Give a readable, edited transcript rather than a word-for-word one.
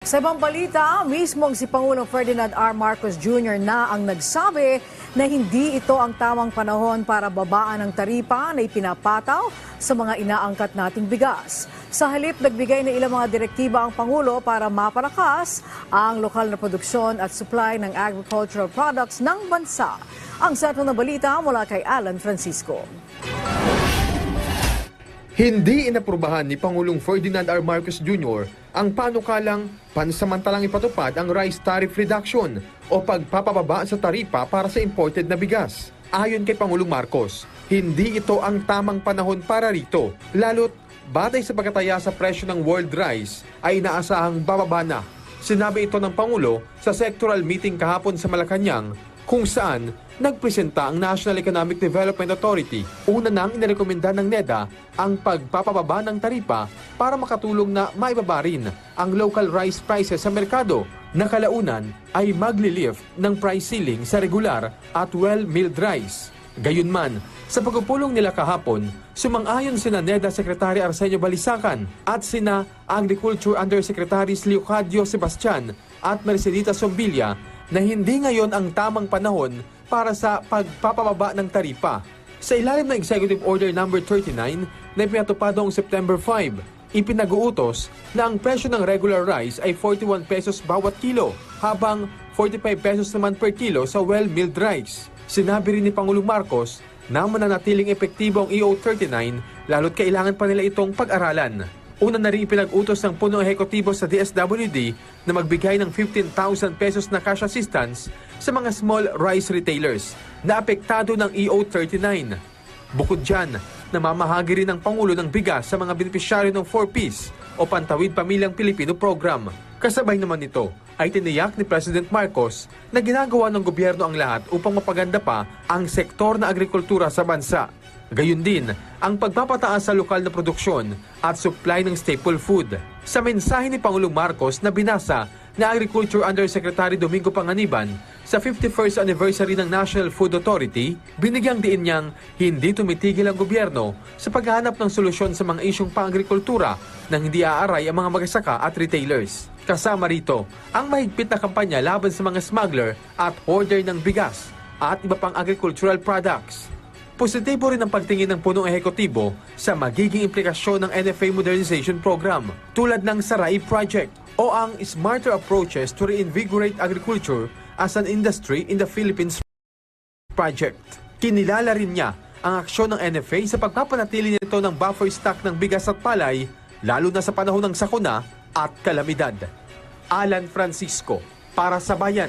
Sa ibang balita, mismong si Pangulong Ferdinand R. Marcos Jr. na ang nagsabi na hindi ito ang tamang panahon para babaan ang taripa na ipinapataw sa mga inaangkat nating bigas. Sa halip, nagbigay na ilang mga direktiba ang Pangulo para mapalakas ang lokal na produksyon at supply ng agricultural products ng bansa. Ang sentro na balita mula kay Alan Francisco. Hindi inaprubahan ni Pangulong Ferdinand R. Marcos Jr. ang panukalang pansamantalang ipatupad ang rice tariff reduction o pagpapababa sa taripa para sa imported na bigas. Ayon kay Pangulong Marcos, hindi ito ang tamang panahon para rito, lalo't batay sa pagkataya sa presyo ng world rice ay inaasahang bababa na. Sinabi ito ng Pangulo sa sectoral meeting kahapon sa Malacanang kung saan nagpresenta ang National Economic Development Authority. Una nang inirekomenda ng NEDA ang pagpapababa ng taripa para makatulong na maibaba rin ang local rice prices sa merkado na kalaunan ay magli-lift ng price ceiling sa regular at well-milled rice. Gayunman, sa pagpupulong nila kahapon, sumang-ayon sina NEDA Secretary Arsenio Balisacan at sina Agriculture Undersecretaries Leocadio Sebastian at Mercedita Sombilya na hindi ngayon ang tamang panahon para sa pagpapababa ng taripa. Sa ilalim ng Executive Order No. 39 na ipinatupad noong September 5, ipinag-uutos na ang presyo ng regular rice ay 41 pesos bawat kilo, habang 45 pesos naman per kilo sa well-milled rice. Sinabi rin ni Pangulong Marcos na mananatiling epektibo ang EO39 lalo't kailangan pa nila itong pag-aralan. Una na rin ipinag-utos ng punong ehekutibo sa DSWD na magbigay ng 15,000 pesos na cash assistance sa mga small rice retailers na apektado ng EO39. Bukod dyan, namamahagi rin ang Pangulo ng bigas sa mga benepisyaryo ng 4Ps o Pantawid Pamilyang Pilipino Program. Kasabay naman nito ay tiniyak ni President Marcos na ginagawa ng gobyerno ang lahat upang mapaganda pa ang sektor na agrikultura sa bansa. Gayun din ang pagpapataas sa lokal na produksyon at supply ng staple food. Sa mensahe ni Pangulong Marcos na binasa ni Agriculture Undersecretary Domingo Panganiban sa 51st anniversary ng National Food Authority, binigyang diin niyang hindi tumitigil ang gobyerno sa paghahanap ng solusyon sa mga isyong pang-agrikultura nang hindi aaray ang mga magsasaka at retailers. Kasama rito ang mahigpit na kampanya laban sa mga smuggler at hoarder ng bigas at iba pang agricultural products. Positibo rin ang pagtingin ng punong ehekutibo sa magiging implikasyon ng NFA Modernization Program tulad ng Sarai Project o ang Smarter Approaches to Reinvigorate Agriculture as an Industry in the Philippines Project. Kinilala rin niya ang aksyon ng NFA sa pagpapanatili nito ng buffer stock ng bigas at palay lalo na sa panahon ng sakuna at kalamidad. Alan Francisco, para sa Bayan.